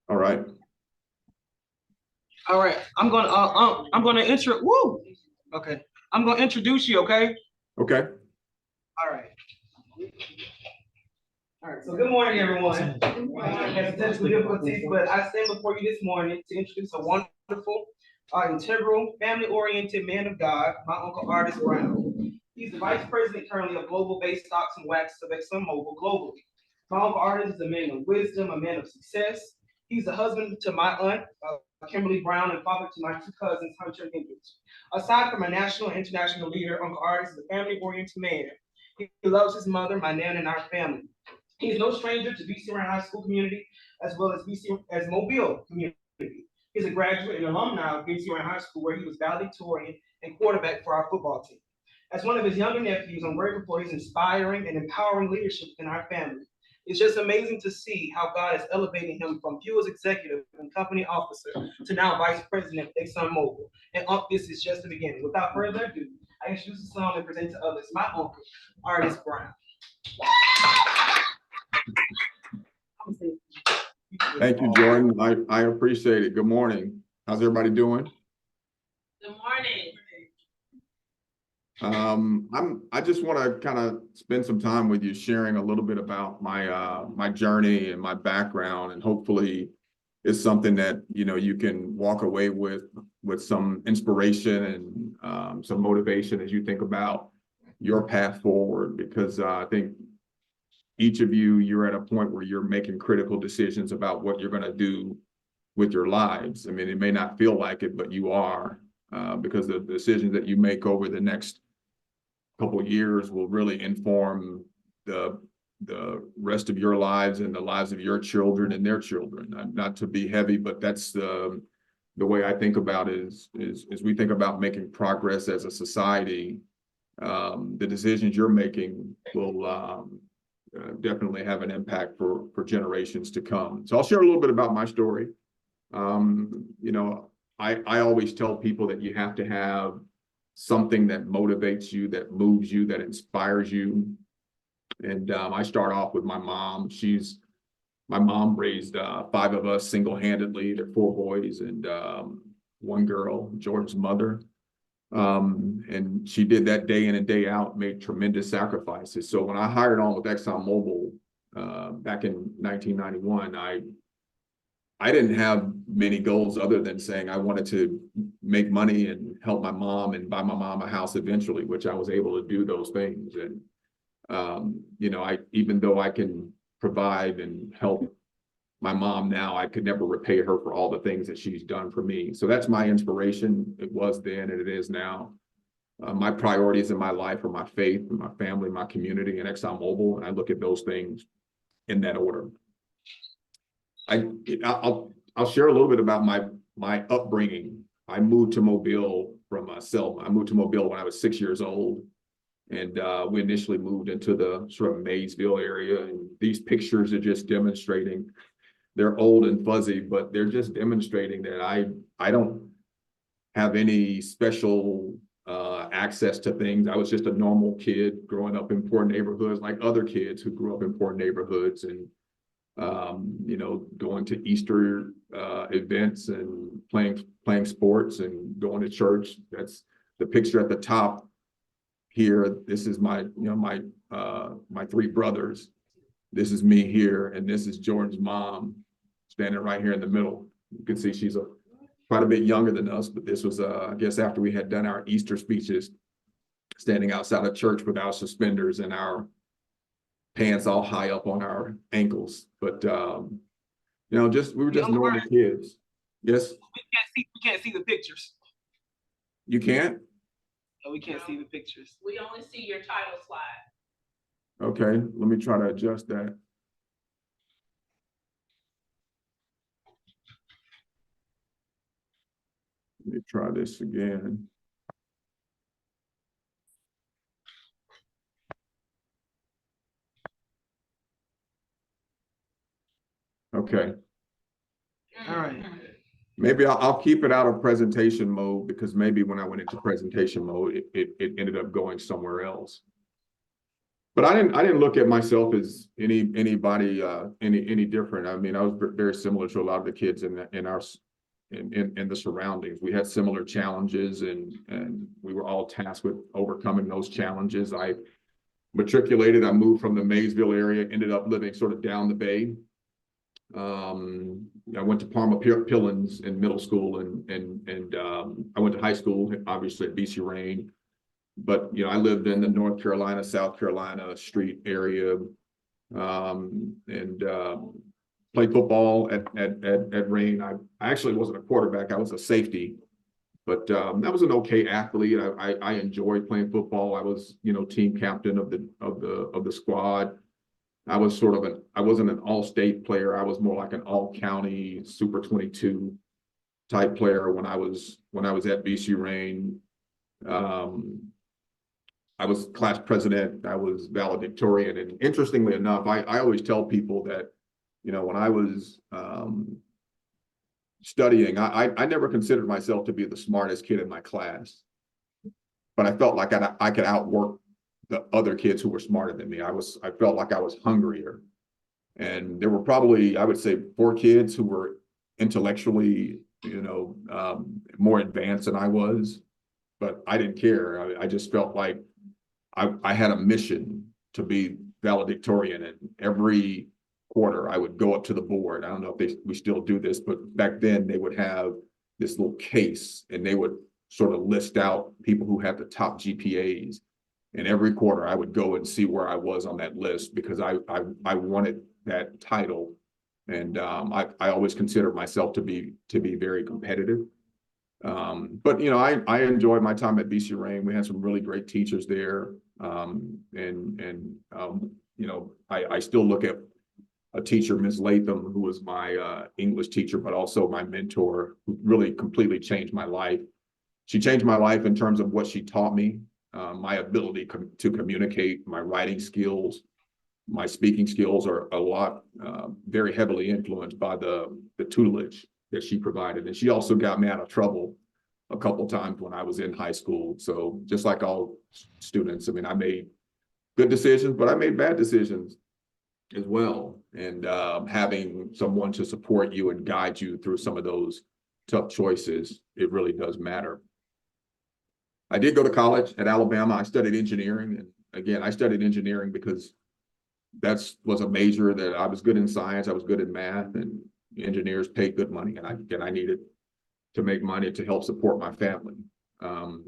All right. All right. I'm gonna intro. Woo. Okay. I'm gonna introduce you. Okay. Okay. All right. All right. So good morning, everyone. Good morning. I have technical difficulties, but I stand before you this morning to introduce a wonderful, integral, family-oriented man of God, my uncle Artis Brown. He's the vice president currently of global base stocks and wax of ExxonMobil globally. My uncle Artis is a man of wisdom, a man of success. He's the husband to my aunt, Kimberly Brown, and father to my two cousins, Hunter and Hendrix. Aside from a national and international leader, Uncle Artis is a family-oriented man. He loves his mother, my nan, and our family. He is no stranger to BC Ryan High School community, as well as Mobile community. He's a graduate and alumni of BC Ryan High School, where he was valedictorian and quarterback for our football team. As one of his younger nephews, I'm grateful for his inspiring and empowering leadership in our family. It's just amazing to see how God is elevating him from fuels executive and company officer to now vice president of ExxonMobil. And this is just the beginning. Without further ado, I introduce the song and present to others my uncle, Artis Brown. Thank you, Jordan. I appreciate it. Good morning. How's everybody doing? Good morning. I just want to kind of spend some time with you sharing a little bit about my journey and my background, and hopefully it's something that you can walk away with some inspiration and some motivation as you think about your path forward, because I think each of you're at a point where you're making critical decisions about what you're going to do with your lives. I mean, it may not feel like it, but you are, because the decisions that you make over the next couple of years will really inform the rest of your lives and the lives of your children and their children. Not to be heavy, but that's the way I think about it is we think about making progress as a society. The decisions you're making will definitely have an impact for generations to come. So I'll share a little bit about my story. I always tell people that you have to have something that motivates you, that moves you, that inspires you. And I start off with my mom. My mom raised 5 of us single-handedly. They're 4 boys and 1 girl, Jordan's mother. And she did that day in and day out, made tremendous sacrifices. So when I hired on with ExxonMobil back in 1991, I didn't have many goals other than saying I wanted to make money and help my mom and buy my mom a house eventually, which I was able to do those things. And even though I can provide and help my mom now, I could never repay her for all the things that she's done for me. So that's my inspiration. It was then and it is now. My priorities in my life are my faith, and my family, my community, and ExxonMobil, and I look at those things in that order. I'll share a little bit about my upbringing. I moved to Mobile from Selma. I moved to Mobile when I was 6 years old, and we initially moved into the sort of Maysville area. And these pictures are just demonstrating. They're old and fuzzy, but they're just demonstrating that I don't have any special access to things. I was just a normal kid growing up in poor neighborhoods, like other kids who grew up in poor neighborhoods, and going to Easter events and playing sports and going to church. That's the picture at the top here. This is my 3 brothers. This is me here, and this is Jordan's mom standing right here in the middle. You can see she's quite a bit younger than us, but this was, I guess, after we had done our Easter speeches, standing outside of church with our suspenders and our pants all high up on our ankles. But we were just normal kids. Yes? We can't see the pictures. You can't? No, we can't see the pictures. We only see your title slide. Okay, let me try to adjust that. Let me try this again. Okay. All right. Maybe I'll keep it out of presentation mode, because maybe when I went into presentation mode, it ended up going somewhere else. But I didn't look at myself as anybody any different. I mean, I was very similar to a lot of the kids in the surroundings. We had similar challenges, and we were all tasked with overcoming those challenges. I matriculated. I moved from the Maysville area, ended up living sort of down the bay. I went to Parma Pillins in middle school, and I went to high school, obviously at BC Rain. But I lived in the North Carolina, South Carolina street area, and played football at Rain. I actually wasn't a quarterback; I was a safety. But I was an okay athlete. I enjoyed playing football. I was, team captain of the squad. I was I wasn't an all-state player. I was more like an all-county Super 22 type player when I was at BC Rain. I was class president. I was valedictorian. And interestingly enough, I always tell people that, when I was studying, I never considered myself to be the smartest kid in my class, but I felt like I could outwork the other kids who were smarter than me. I felt like I was hungrier. And there were probably, I would say, 4 kids who were intellectually, more advanced than I was, but I didn't care. I just felt like I had a mission to be valedictorian, and every quarter I would go up to the board. I don't know if we still do this, but back then they would have this little case, and they would sort of list out people who had the top GPAs. And every quarter I would go and see where I was on that list, because I wanted that title. And I always considered myself to be very competitive. But I enjoyed my time at BC Rain. We had some really great teachers there. I still look at a teacher, Ms. Latham, who was my English teacher, but also my mentor, who really completely changed my life. She changed my life in terms of what she taught me, my ability to communicate, my writing skills, my speaking skills are a lot, very heavily influenced by the tutelage that she provided. And she also got me out of trouble a couple times when I was in high school. So just like all students, I mean, I made good decisions, but I made bad decisions as well. And having someone to support you and guide you through some of those tough choices, it really does matter. I did go to college at Alabama. I studied engineering. And again, I studied engineering because that was a major that I was good in science. I was good in math, and engineers paid good money. And I needed to make money to help support my family.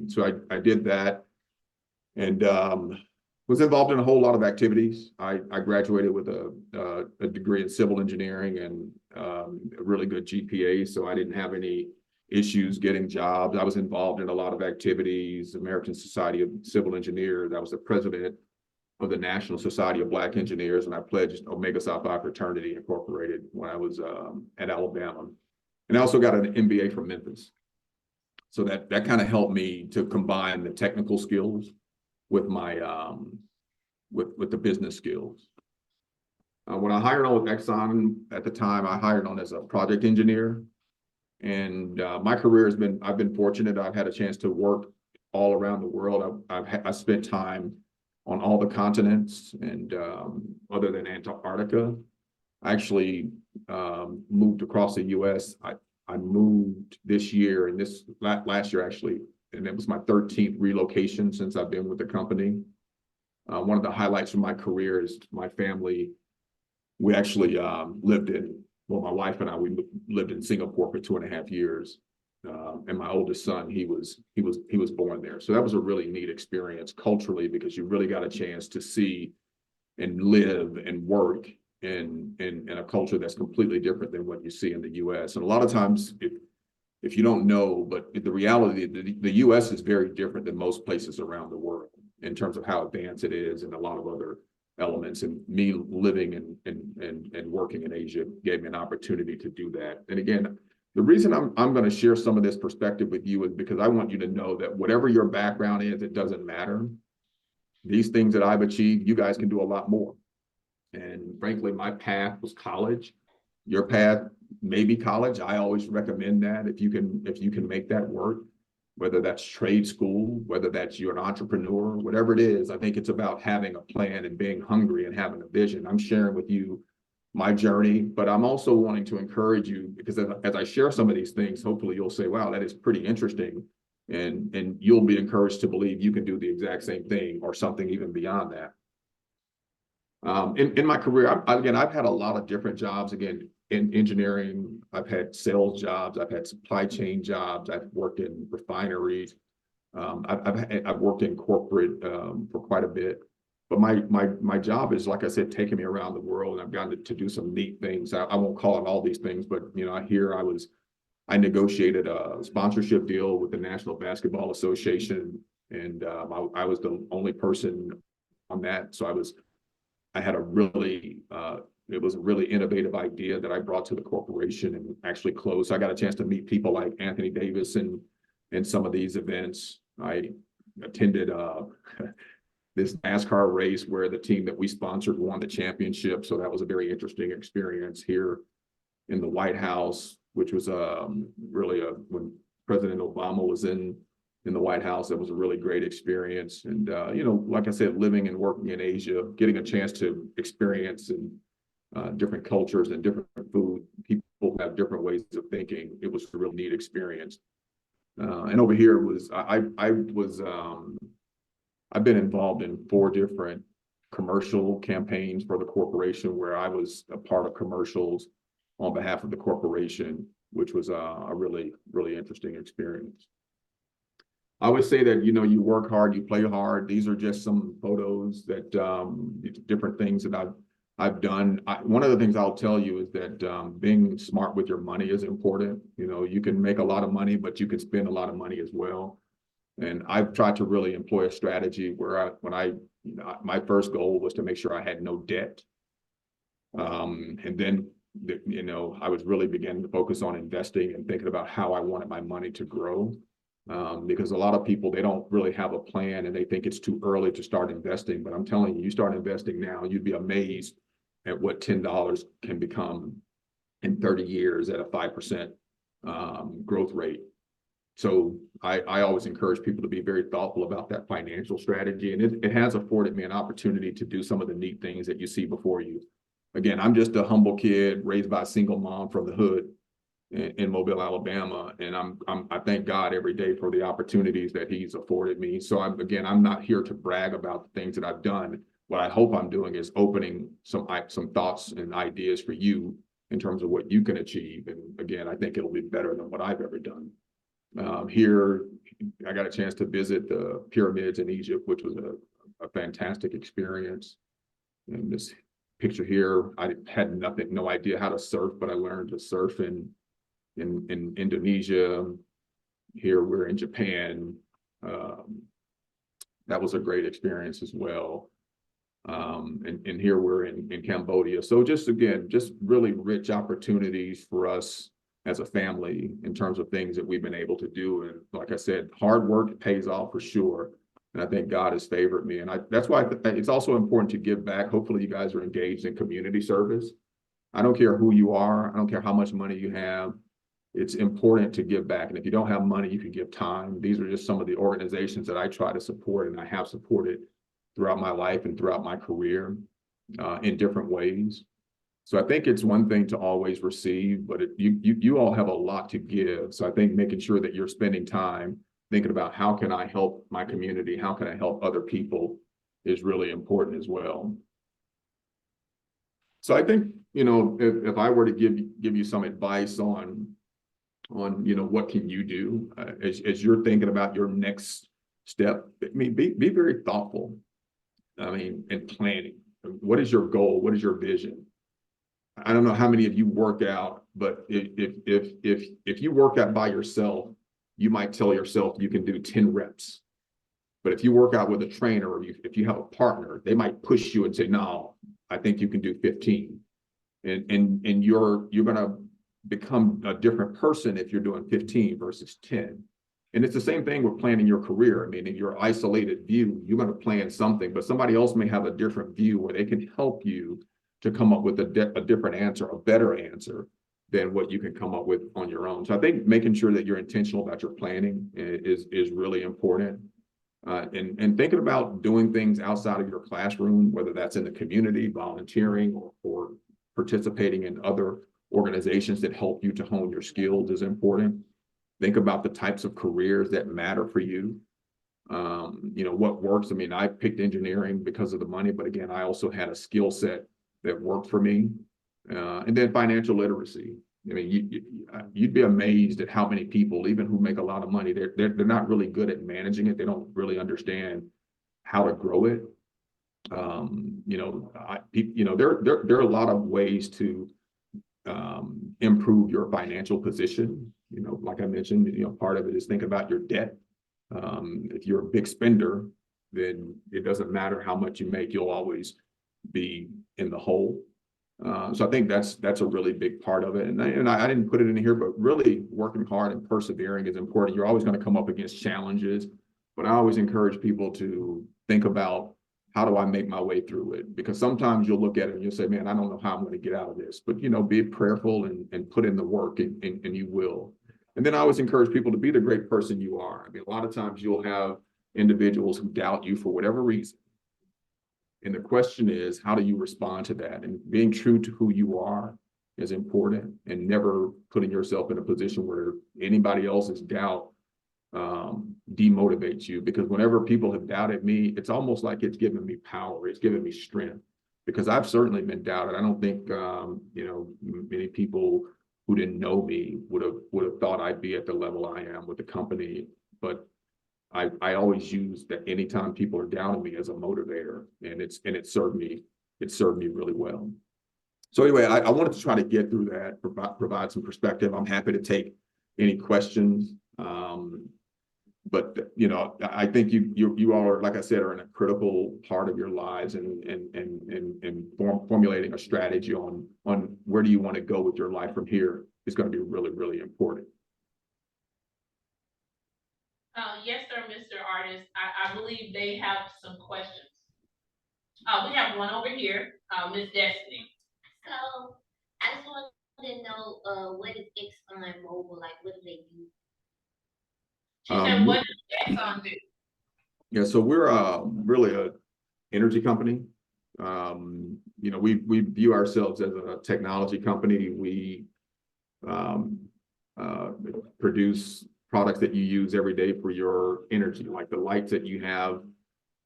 So I did that, and was involved in a whole lot of activities. I graduated with a degree in civil engineering and a really good GPA, so I didn't have any issues getting jobs. I was involved in a lot of activities, American Society of Civil Engineers. I was the president of the National Society of Black Engineers, and I pledged Omega Psi Phi Fraternity Incorporated when I was at Alabama. And I also got an MBA from Memphis. So that kind of helped me to combine the technical skills with my with the business skills. When I hired on with Exxon at the time, I hired on as a project engineer. And my career I've been fortunate. I've had a chance to work all around the world. I spent time on all the continents, and other than Antarctica. I actually moved across the US. I moved this year, and this last year actually, and it was my 13th relocation since I've been with the company. One of the highlights of my career is my family. We actually my wife and I, we lived in Singapore for 2.5 years. And my oldest son, he was born there. So that was a really neat experience culturally, because you really got a chance to see and live and work in a culture that's completely different than what you see in the US. And a lot of times, if you don't know, but the reality, the US is very different than most places around the world in terms of how advanced it is, and a lot of other elements. And me living and working in Asia gave me an opportunity to do that. And again, the reason I'm going to share some of this perspective with you is because I want you to know that whatever your background is, it doesn't matter. These things that I've achieved, you guys can do a lot more. And frankly, my path was college. Your path may be college. I always recommend that if you can make that work. whether that's trade school, whether that's you're an entrepreneur, whatever it is. I think it's about having a plan and being hungry and having a vision. I'm sharing with you my journey, but I'm also wanting to encourage you, because as I share some of these things, hopefully you'll say, wow, that is pretty interesting. And you'll be encouraged to believe you can do the exact same thing or something even beyond that. In my career, I've had a lot of different jobs. Again, in engineering, I've had sales jobs, I've had supply chain jobs, I've worked in refineries, I've worked in corporate for quite a bit. But my job is, like I said, taking me around the world, and I've gotten to do some neat things. I won't call it all these things, but I negotiated a sponsorship deal with the National Basketball Association, and I was the only person on that. So I had it was a really innovative idea that I brought to the corporation and actually closed. So I got a chance to meet people like Anthony Davis and some of these events. I attended this NASCAR race where the team that we sponsored won the championship. So that was a very interesting experience here in the White House, which was really when President Obama was in the White House. It was a really great experience. And, like I said, living and working in Asia, getting a chance to experience and different cultures and different food. People have different ways of thinking. It was a really neat experience. And over here I've been involved in 4 different commercial campaigns for the corporation, where I was a part of commercials on behalf of the corporation, which was a really, really interesting experience. I would say that, you work hard, you play hard. These are just some photos that different things that I've done. One of the things I'll tell you is that being smart with your money is important. You can make a lot of money, but you can spend a lot of money as well. And I've tried to really employ a strategy where my first goal was to make sure I had no debt. And then, I was really beginning to focus on investing and thinking about how I wanted my money to grow. Because a lot of people, they don't really have a plan and they think it's too early to start investing. But I'm telling you, you start investing now, you'd be amazed at what $10 can become in 30 years at a 5% growth rate. So I always encourage people to be very thoughtful about that financial strategy. And it has afforded me an opportunity to do some of the neat things that you see before you. Again, I'm just a humble kid raised by a single mom from the hood in Mobile, Alabama. And I thank God every day for the opportunities that he's afforded me. So I'm not here to brag about the things that I've done. What I hope I'm doing is opening some thoughts and ideas for you in terms of what you can achieve. And again, I think it'll be better than what I've ever done. Here, I got a chance to visit the pyramids in Egypt, which was a fantastic experience. And this picture here, I had no idea how to surf, but I learned to surf in Indonesia. Here we're in Japan. That was a great experience as well. And here we're in Cambodia. So just really rich opportunities for us as a family in terms of things that we've been able to do. And like I said, hard work pays off for sure. And I think God has favored me. And that's why it's also important to give back. Hopefully you guys are engaged in community service. I don't care who you are. I don't care how much money you have. It's important to give back. And if you don't have money, you can give time. These are just some of the organizations that I try to support and I have supported throughout my life and throughout my career in different ways. So I think it's one thing to always receive, but you all have a lot to give. So I think making sure that you're spending time thinking about how can I help my community, how can I help other people is really important as well. So I think, if I were to give you some advice on what can you do as you're thinking about your next step, be very thoughtful. And planning. What is your goal? What is your vision? I don't know how many of you work out, but if you work out by yourself, you might tell yourself you can do 10 reps. But if you work out with a trainer, or if you have a partner, they might push you and say, no, I think you can do 15. And you're going to become a different person if you're doing 15 versus 10. And it's the same thing with planning your career. In your isolated view, you're going to plan something, but somebody else may have a different view where they can help you to come up with a different answer, a better answer. than what you can come up with on your own. So I think making sure that you're intentional about your planning is really important. And thinking about doing things outside of your classroom, whether that's in the community, volunteering, or participating in other organizations that help you to hone your skills is important. Think about the types of careers that matter for you. What works. I mean, I picked engineering because of the money, but again, I also had a skill set that worked for me. And then financial literacy. I mean, you'd be amazed at how many people, even who make a lot of money, they're not really good at managing it. They don't really understand how to grow it. There are a lot of ways to improve your financial position. Like I mentioned, part of it is think about your debt. If you're a big spender, then it doesn't matter how much you make, you'll always be in the hole. So I think that's a really big part of it. And I didn't put it in here, but really working hard and persevering is important. You're always going to come up against challenges, but I always encourage people to think about, how do I make my way through it? Because sometimes you'll look at it and you'll say, man, I don't know how I'm going to get out of this, but be prayerful and put in the work and you will. And then I always encourage people to be the great person you are. I mean, a lot of times you'll have individuals who doubt you for whatever reason. And the question is, how do you respond to that? And being true to who you are is important, and never putting yourself in a position where anybody else's doubt demotivates you. Because whenever people have doubted me, it's almost like it's given me power. It's given me strength, because I've certainly been doubted. I don't think, many people who didn't know me would have thought I'd be at the level I am with the company. But I always use that anytime people are doubting me as a motivator, and it served me really well. So anyway, I wanted to try to get through that, provide some perspective. I'm happy to take any questions. But I think you all are, like I said, are in a critical part of your lives, and formulating a strategy on where do you want to go with your life from here is going to be really, really important. Yes, sir, Mr. Artis. I believe they have some questions. We have one over here, Miss Destiny. So I just wanted to know what is Exxon Mobil, like what do they do? She said, what does Exxon do? Yeah, so we're really a energy company. We view ourselves as a technology company. We produce products that you use every day for your energy, like the lights that you have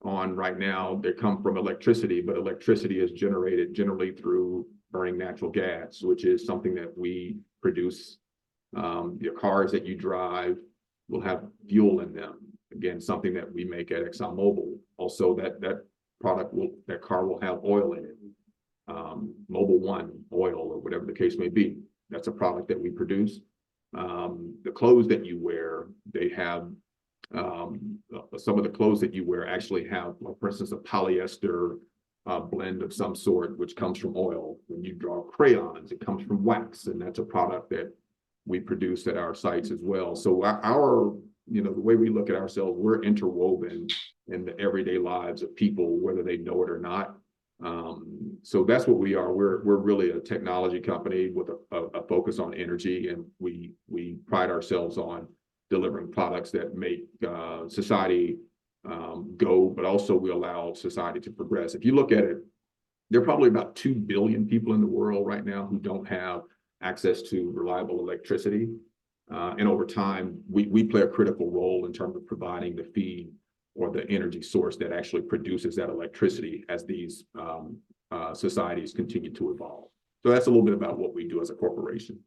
on right now. They come from electricity, but electricity is generated generally through burning natural gas, which is something that we produce. Your cars that you drive will have fuel in them. Again, something that we make at ExxonMobil. Also, that car will have oil in it. Mobil One oil, or whatever the case may be. That's a product that we produce. The clothes that you wear, they have some of the clothes that you wear actually have, like, for instance, a polyester blend of some sort, which comes from oil. When you draw crayons, it comes from wax, and that's a product that we produce at our sites as well. So the way we look at ourselves, we're interwoven in the everyday lives of people, whether they know it or not. So that's what we are. We're really a technology company with a focus on energy, and we pride ourselves on delivering products that make society go, but also we allow society to progress. If you look at it, there are probably about 2 billion people in the world right now who don't have access to reliable electricity. And over time, we play a critical role in terms of providing the feed or the energy source that actually produces that electricity as these societies continue to evolve. So that's a little bit about what we do as a corporation.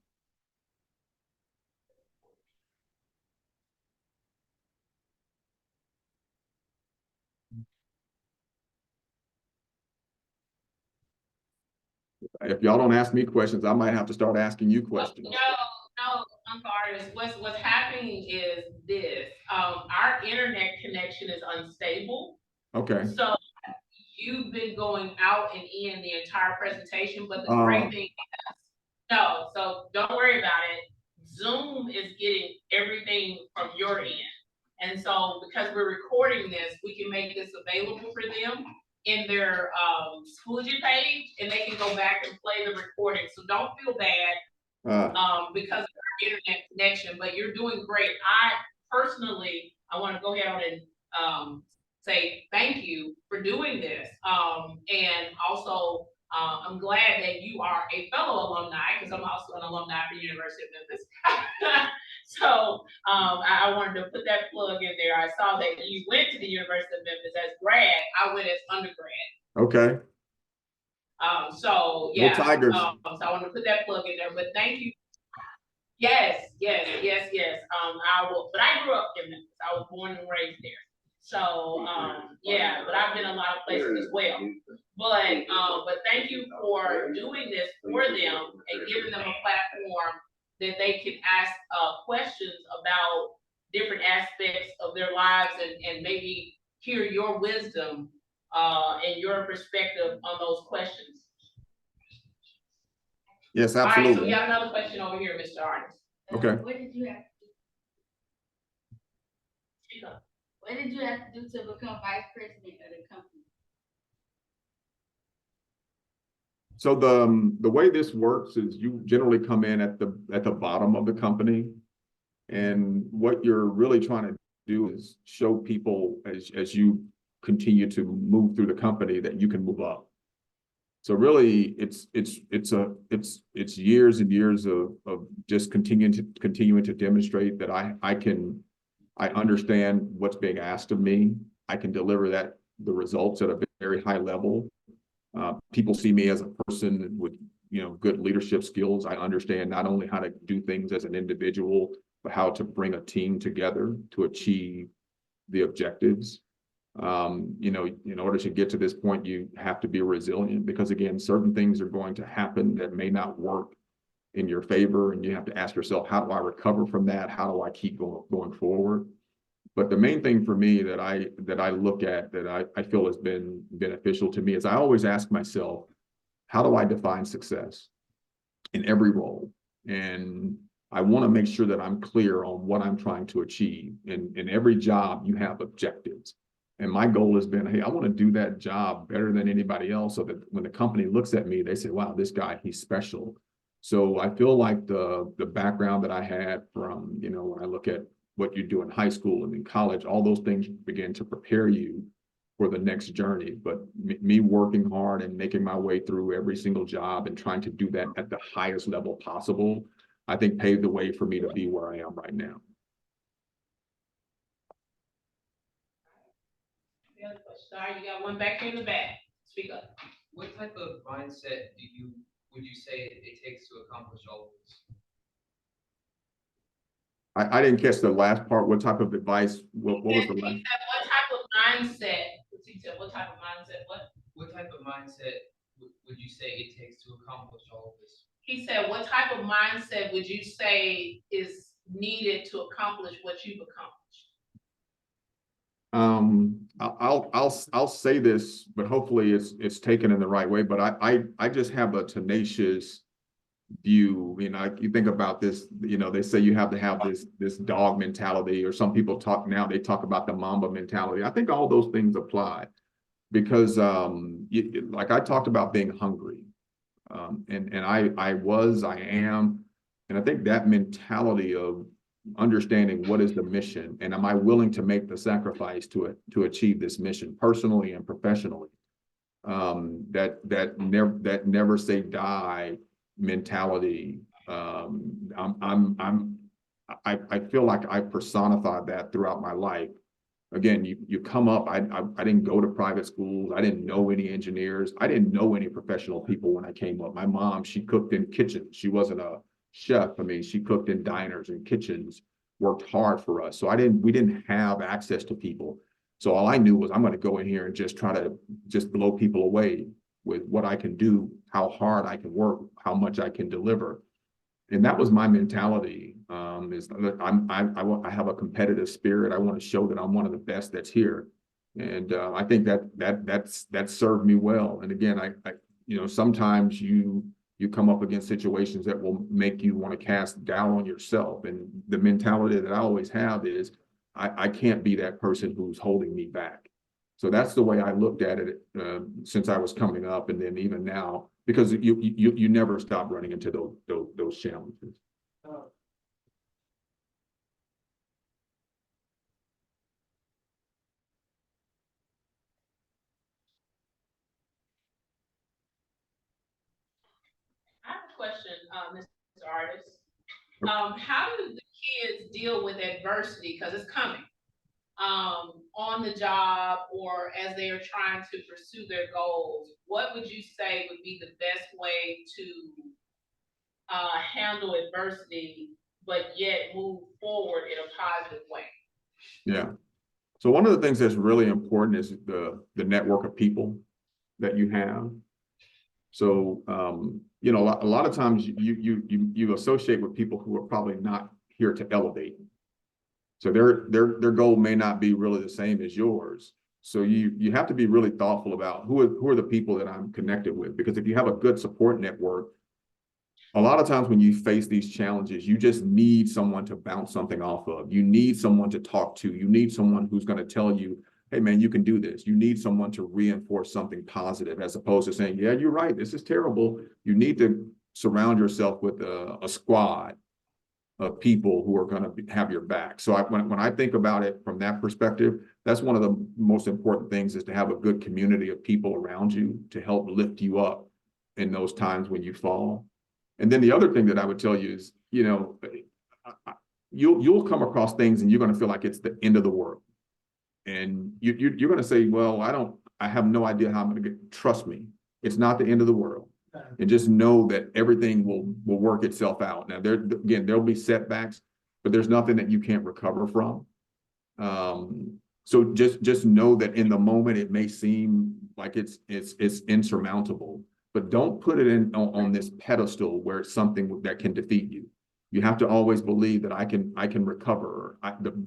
If y'all don't ask me questions, I might have to start asking you questions. No, Uncle Artis. What's happening is this. Our internet connection is unstable. Okay. So you've been going out and in the entire presentation, but the great thing is, no, so don't worry about it. Zoom is getting everything from your end. And so because we're recording this, we can make this available for them in their Schoology page, and they can go back and play the recording. So don't feel bad. because of our internet connection, but you're doing great. I want to go ahead and say thank you for doing this. And also, I'm glad that you are a fellow alumni, because I'm also an alumni for the University of Memphis. So I wanted to put that plug in there. I saw that you went to the University of Memphis as grad. I went as undergrad. Okay. So yeah. Go Tigers. So I want to put that plug in there. But thank you. Yes. But I grew up in Memphis. I was born and raised there. So yeah, but I've been a lot of places as well. But thank you for doing this for them and giving them a platform that they can ask questions about different aspects of their lives and maybe hear your wisdom and your perspective on those questions. Yes, All right, so absolutely. we have another question over here, Mr. Artis. Okay. What did you have to do to become vice president of the company? So the way this works is you generally come in at the bottom of the company, and what you're really trying to do is show people as you continue to move through the company that you can move up. So really, it's years and years of just continuing to demonstrate that I understand what's being asked of me. I can deliver the results at a very high level. People see me as a person with good leadership skills. I understand not only how to do things as an individual, but how to bring a team together to achieve the objectives. In order to get to this point, you have to be resilient, because again, certain things are going to happen that may not work in your favor, and you have to ask yourself, how do I recover from that? How do I keep going forward? But the main thing for me that I look at, that I feel has been beneficial to me, is I always ask myself, how do I define success in every role? And I want to make sure that I'm clear on what I'm trying to achieve. In every job, you have objectives. And my goal has been, hey, I want to do that job better than anybody else, so that when the company looks at me, they say, wow, this guy, he's special. So I feel like the background that I had from, when I look at what you do in high school and in college, all those things begin to prepare you for the next journey. But me working hard and making my way through every single job and trying to do that at the highest level possible, I think paved the way for me to be where I am right now. Sorry, you got one back here in the back. Speak up. What type of mindset would you say it takes to accomplish all of this? I didn't catch the last part. What type of advice? What was the last? What type of mindset? He said, what type of mindset? What type of mindset would you say it takes to accomplish all of this? He said, what type of mindset would you say is needed to accomplish what you've accomplished? I'll say this, but hopefully it's taken in the right way. But I just have a tenacious view. You think about this, they say you have to have this dog mentality, or some people talk about the Mamba mentality. I think all those things apply, because like I talked about being hungry, and I am, and I think that mentality of understanding what is the mission, and am I willing to make the sacrifice to achieve this mission personally and professionally, that never say die mentality. I feel like I personified that throughout my life. Again, you come up, I didn't go to private schools. I didn't know any engineers. I didn't know any professional people when I came up. My mom, she cooked in kitchens. She wasn't a chef. She cooked in diners and kitchens, worked hard for us. So we didn't have access to people. So all I knew was, I'm going to go in here and just try to blow people away with what I can do, how hard I can work, how much I can deliver. And that was my mentality. I have a competitive spirit. I want to show that I'm one of the best that's here. And I think that served me well. And again, sometimes you come up against situations that will make you want to cast doubt on yourself. And the mentality that I always have is, I can't be that person who's holding me back. So that's the way I looked at it since I was coming up, and then even now, because you never stop running into those those challenges. I have a question, Mr. Artis. How do the kids deal with adversity? Because it's coming. On the job or as they are trying to pursue their goals, what would you say would be the best way to handle adversity, but yet move forward in a positive way? Yeah. So one of the things that's really important is the network of people that you have. So, you know, a lot of times you associate with people who are probably not here to elevate. So their goal may not be really the same as yours. So you have to be really thoughtful about who are the people that I'm connected with, because if you have a good support network, a lot of times when you face these challenges, you just need someone to bounce something off of. You need someone to talk to. You need someone who's going to tell you, hey man, you can do this. You need someone to reinforce something positive, as opposed to saying, yeah, you're right, this is terrible. You need to surround yourself with a squad of people who are going to have your back. So when I think about it from that perspective, that's one of the most important things, is to have a good community of people around you to help lift you up in those times when you fall. And then the other thing that I would tell you is, you know, you'll come across things and you're going to feel like it's the end of the world. And you're going to say, well, I have no idea how I'm going to get, trust me, it's not the end of the world. And just know that everything will work itself out. Now, there'll be setbacks, but there's nothing that you can't recover from. So just know that in the moment, it may seem like it's insurmountable, but don't put it on this pedestal where it's something that can defeat you. You have to always believe that I can recover.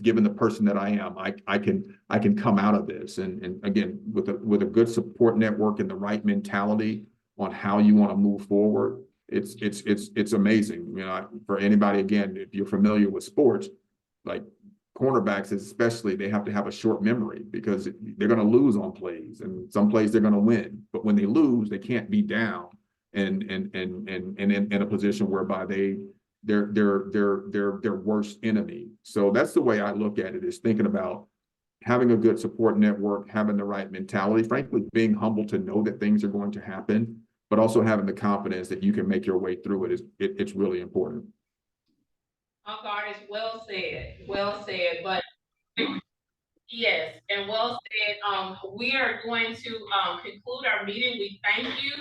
Given the person that I am, I can come out of this. And again, with a good support network and the right mentality on how you want to move forward, it's amazing. You know, for anybody, again, if you're familiar with sports, like cornerbacks especially, they have to have a short memory, because they're going to lose on plays, and some plays they're going to win. But when they lose, they can't be down and in a position whereby they're their worst enemy. So that's the way I look at it, is thinking about having a good support network, having the right mentality, frankly, being humble to know that things are going to happen, but also having the confidence that you can make your way through it. It's really important. Uncle Artis, well said, well said. But yes, and well said. We are going to conclude our meeting. We thank you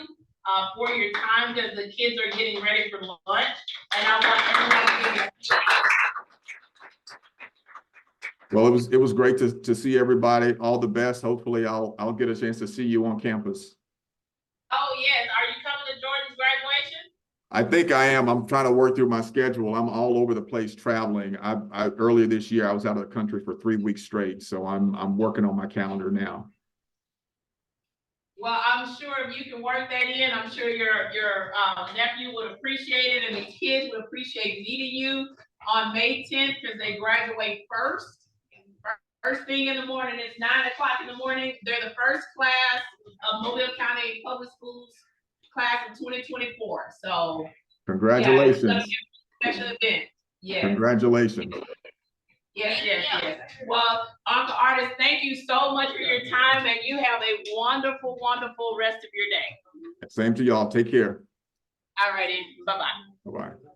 for your time, because the kids are getting ready for lunch, and I want everyone to give Well, it was great to see everybody. All the best. Hopefully I'll get a chance to see you on campus. Oh yes, are you coming to Jordan's graduation? I think I am. I'm trying to work through my schedule. I'm all over the place traveling. I earlier this year, I was out of the country for 3 weeks straight. So I'm working on my calendar now. Well, I'm sure if you can work that in, I'm sure your nephew would appreciate it, and the kids would appreciate meeting you on May 10th, because they graduate first thing in the morning. It's 9 o'clock in the morning. They're the first class of Mobile County Public Schools class of 2024. So Congratulations. Yeah, it's gonna be a special event. Yes. Congratulations. Yes. Well, Uncle Artis, thank you so much for your time, and you have a wonderful, wonderful rest of your day. Same to y'all. Take care. All righty. Bye-bye. Bye-bye.